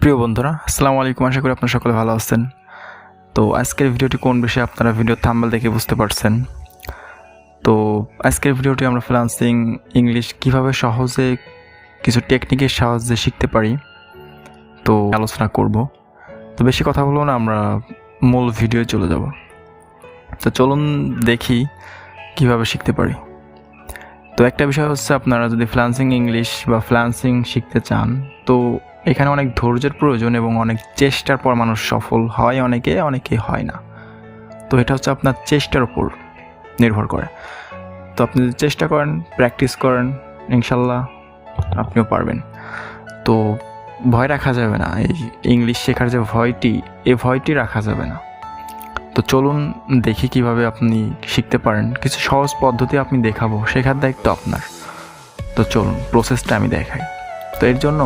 প্রিয় বন্ধুরা, আসসালামু আলাইকুম। আশা করি আপনারা সকলে ভালো আছেন। তো আজকের ভিডিওটি কোন বিষয়ে আপনারা ভিডিও থাম্বনেল দেখে বুঝতে পারছেন। তো আজকের ভিডিওটি আমরা ফ্রিল্যান্সিং ইংলিশ কিভাবে সহজে কিছু টেকনিকের সাহায্যে শিখতে পারি তো আলোচনা করব। তো বেশি কথা বলবো না, আমরা মূল ভিডিও চলে যাব। তো চলুন দেখি কিভাবে শিখতে পারি। তো একটা বিষয় হচ্ছে, আপনারা যদি ফ্রিল্যান্সিং ইংলিশ বা ফ্রিল্যান্সিং শিখতে চান তো এখানে অনেক ধৈর্যের প্রয়োজন এবং অনেক চেষ্টার পর মানুষ সফল হয়, অনেকে হয় না। তো এটা হচ্ছে আপনার চেষ্টার উপর নির্ভর করে। তো আপনি যদি চেষ্টা করেন, প্র্যাকটিস করেন, ইনশাল্লাহ আপনিও পারবেন। তো ভয় রাখা যাবে না, এই ইংলিশ শেখার যে ভয়টি রাখা যাবে না। তো চলুন দেখি কিভাবে আপনি শিখতে পারেন। কিছু সহজ পদ্ধতি আপনি দেখাবো, শেখার দায়িত্ব আপনার। তো চলুন প্রসেসটা আমি দেখাই। তো এর জন্য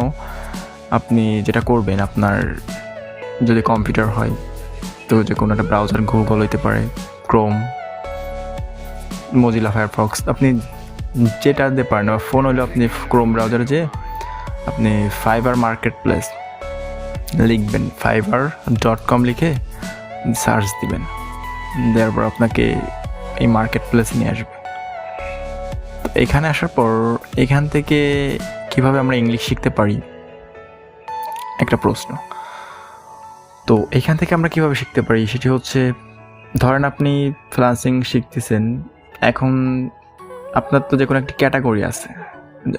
আপনি যেটা করবেন, আপনার যদি কম্পিউটার হয় তো যে কোনো একটা ব্রাউজার, গুগল হইতে পারে, ক্রোম, মজিলা ফায়ারফক্স, আপনি যেটা দিতে পারেন। ফোন হলে আপনি ক্রোম ব্রাউজারে যে আপনি ফাইবার মার্কেট প্লেস লিখবেন, fiverr.com লিখে সার্চ দিবেন, দেওয়ার পর আপনাকে এই মার্কেট প্লেস নিয়ে আসবে। তো এখানে আসার পর এখান থেকে কিভাবে আমরা ইংলিশ শিখতে পারি একটা প্রশ্ন। তো এখান থেকে আমরা কিভাবে শিখতে পারি সেটি হচ্ছে, ধরেন আপনি ফ্রিল্যান্সিং শিখতেছেন, এখন আপনার তো যে কোনো একটি ক্যাটাগরি আছে,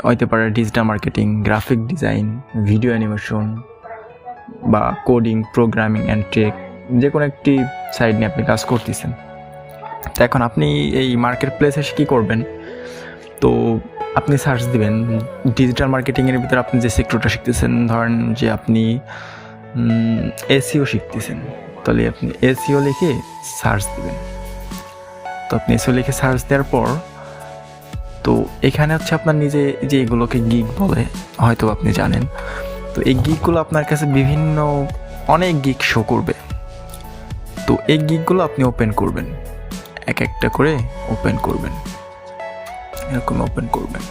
হইতে পারে digital marketing, graphic design, video animation বা কোডিং, প্রোগ্রামিং অ্যান্ড টেক, যে কোনো একটি সাইড নিয়ে আপনি কাজ করতেছেন। তো এখন আপনি এই মার্কেট প্লেসে কী করবেন, তো আপনি সার্চ দিবেন ডিজিটাল মার্কেটিংয়ের ভিতরে আপনি যে সেক্টরটা শিখতেছেন, ধরেন যে আপনি এসইও শিখতেছেন, তাহলে আপনি এসইও লিখে সার্চ দিবেন। তো আপনি এসইও লিখে সার্চ দেওয়ার পর তো এখানে হচ্ছে আপনার নিজে যে এগুলোকে গিগ বলে, হয়তো আপনি জানেন। তো এই গিগগুলো আপনার কাছে অনেক গিগ শো করবে। তো এই গিগগুলো আপনি ওপেন করবেন, এক একটা করে ওপেন করবেন, এরকম ওপেন করবেন।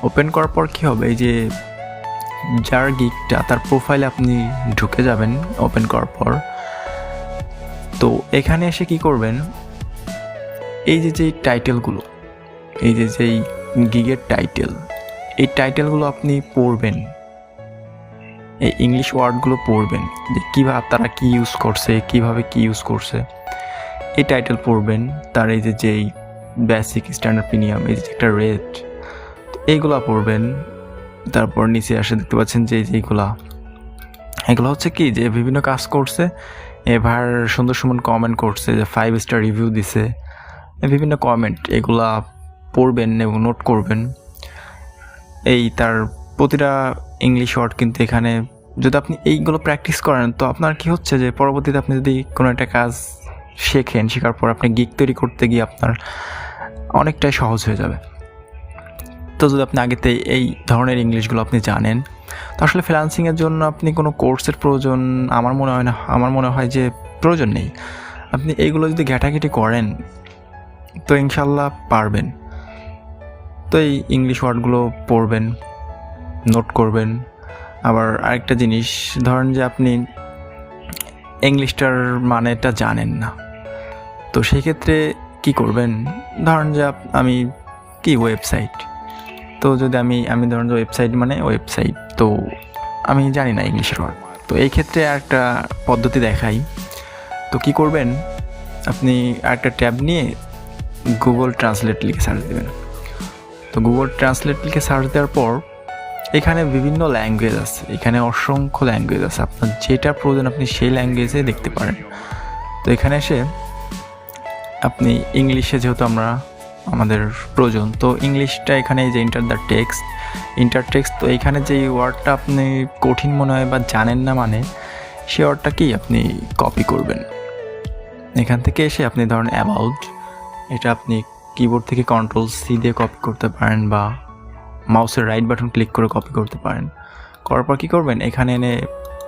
ওপেন করার পর কী হবে, এই যে যার গিগটা, তার প্রোফাইলে আপনি ঢুকে যাবেন ওপেন করার পর। তো এখানে এসে কি করবেন, এই যে টাইটেলগুলো, এই যেই গিগের টাইটেল, এই টাইটেলগুলো আপনি পড়বেন, এই ইংলিশ ওয়ার্ডগুলো পড়বেন, যে কীভাবে তারা কী ইউজ করছে, কীভাবে কী ইউজ করছে, এই টাইটেল পড়বেন। তার এই যেই বেসিক, স্ট্যান্ডার্ড, প্রিমিয়াম, এই যে একটা রেট, এইগুলা পড়বেন। তারপর নিচে আসে দেখতে পাচ্ছেন যে এগুলো হচ্ছে কি, যে বিভিন্ন কাজ করছে, এবার সুন্দর কমেন্ট করছে, যে 5 স্টার রিভিউ দিছে, বিভিন্ন কমেন্ট, এগুলা পড়বেন এবং নোট করবেন। এই তার প্রতিটা ইংলিশ ওয়ার্ড কিন্তু এখানে যদি আপনি এইগুলো প্র্যাকটিস করেন, তো আপনার কি হচ্ছে যে পরবর্তীতে আপনি যদি কোনো একটা কাজ শেখার পর আপনি গিগ তৈরি করতে গিয়ে আপনার অনেকটাই সহজ হয়ে যাবে। তো যদি আপনি আগেতে এই ধরনের ইংলিশগুলো আপনি জানেন, তো আসলে ফ্রিল্যান্সিংয়ের জন্য আপনি কোনো কোর্সের প্রয়োজন আমার মনে হয় যে প্রয়োজন নেই। আপনি এইগুলো যদি ঘেটাঘেটি করেন তো ইনশাল্লাহ পারবেন। তো এই ইংলিশ ওয়ার্ডগুলো পড়বেন, নোট করবেন। আবার আরেকটা জিনিস, ধরেন যে আপনি ইংলিশটার মানেটা জানেন না, তো সেই ক্ষেত্রে কী করবেন, ধরেন যে আমি ওয়েবসাইট, তো যদি আমি ধরেন যে ওয়েবসাইট, তো আমি জানি না ইংলিশের ওয়ার্ড, তো এই ক্ষেত্রে একটা পদ্ধতি দেখাই। তো কি করবেন, আপনি একটা ট্যাব নিয়ে গুগল ট্রান্সলেট লিখে সার্চ দেবেন। তো গুগল ট্রান্সলেট লিখে সার্চ দেওয়ার পর এখানে বিভিন্ন ল্যাঙ্গুয়েজ আছে, এখানে অসংখ্য ল্যাঙ্গুয়েজ আছে, আপনার যেটা প্রয়োজন আপনি সেই ল্যাঙ্গুয়েজে দেখতে পারেন। তো এখানে এসে আপনি ইংলিশে, যেহেতু আমাদের প্রয়োজন, তো ইংলিশটা এখানে এই যে ইন্টার টেক্সট, তো এইখানে যে ওয়ার্ডটা আপনি কঠিন মনে হয় বা জানেন না, সেই ওয়ার্ডটা কি আপনি কপি করবেন। এখান থেকে এসে আপনি ধরেন অ্যাবাউট, এটা আপনি কিবোর্ড থেকে Ctrl+C দিয়ে কপি করতে পারেন, বা মাউসের রাইট বাটন ক্লিক করে কপি করতে পারেন। করার পর কী করবেন, এখানে এনে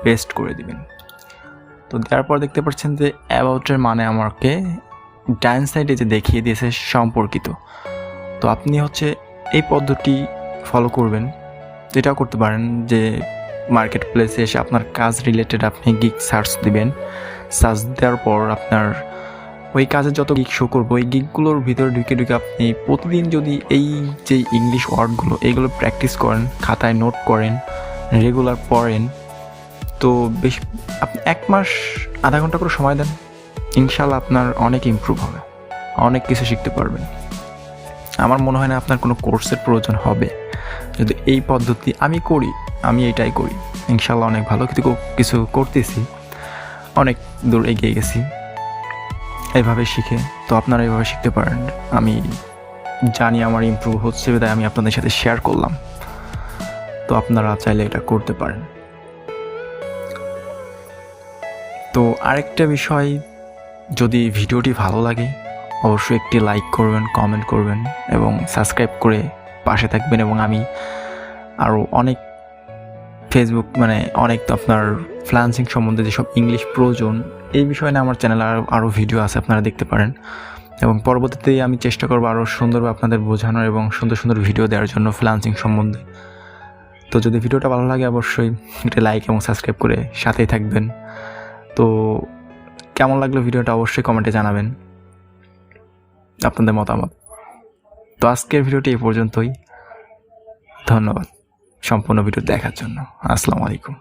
পেস্ট করে দিবেন। তো দেওয়ার পর দেখতে পাচ্ছেন যে অ্যাবাউটের মানে আমাকে ডান সাইডে যে দেখিয়ে দিয়েছে সম্পর্কিত। তো আপনি হচ্ছে এই পদ্ধতি ফলো করবেন। এটাও করতে পারেন যে মার্কেট প্লেসে এসে আপনার কাজ রিলেটেড আপনি গিগ সার্চ দিবেন। সার্চ দেওয়ার পর আপনার ওই কাজের যত গিগ শো করবো, ওই গিগগুলোর ভিতরে ঢুকে আপনি প্রতিদিন যদি এই যে ইংলিশ ওয়ার্ডগুলো এইগুলো প্র্যাকটিস করেন, খাতায় নোট করেন, রেগুলার পড়েন, তো বেশ আপনি 1 মাস আধা ঘন্টা করে সময় দেন, ইনশাল্লাহ আপনার অনেক ইমপ্রুভ হবে, অনেক কিছু শিখতে পারবেন। আমার মনে হয় না আপনার কোনো কোর্সের প্রয়োজন হবে যদি এই পদ্ধতি আমি এটাই করি। ইনশাল্লাহ অনেক ভালো কিছু করতেছি, অনেক দূর এগিয়ে গেছি এইভাবে শিখে। তো আপনারা এইভাবে শিখতে পারেন। আমি জানি আমার ইমপ্রুভ হচ্ছে, তাই আমি আপনাদের সাথে শেয়ার করলাম। তো আপনারা চাইলে এটা করতে পারেন। তো আরেকটা বিষয়, যদি ভিডিওটি ভালো লাগে অবশ্যই একটি লাইক করবেন, কমেন্ট করবেন এবং সাবস্ক্রাইব করে পাশে থাকবেন। এবং আমি আরও অনেক অনেক আপনার ফ্রিল্যান্সিং সম্বন্ধে যেসব ইংলিশ প্রয়োজন এই বিষয়ে না আমার চ্যানেলে আরও ভিডিও আছে, আপনারা দেখতে পারেন। এবং পরবর্তীতে আমি চেষ্টা করবো আরও সুন্দরভাবে আপনাদের বোঝানোর এবং সুন্দর সুন্দর ভিডিও দেওয়ার জন্য ফ্রিল্যান্সিং সম্বন্ধে। তো যদি ভিডিওটা ভালো লাগে অবশ্যই একটা লাইক এবং সাবস্ক্রাইব করে সাথেই থাকবেন। তো কেমন লাগলো ভিডিওটা অবশ্যই কমেন্টে জানাবেন আপনাদের মতামত। তো আজকের ভিডিওটি এই পর্যন্তই। ধন্যবাদ সম্পূর্ণ ভিডিও দেখার জন্য। আসসালামু আলাইকুম।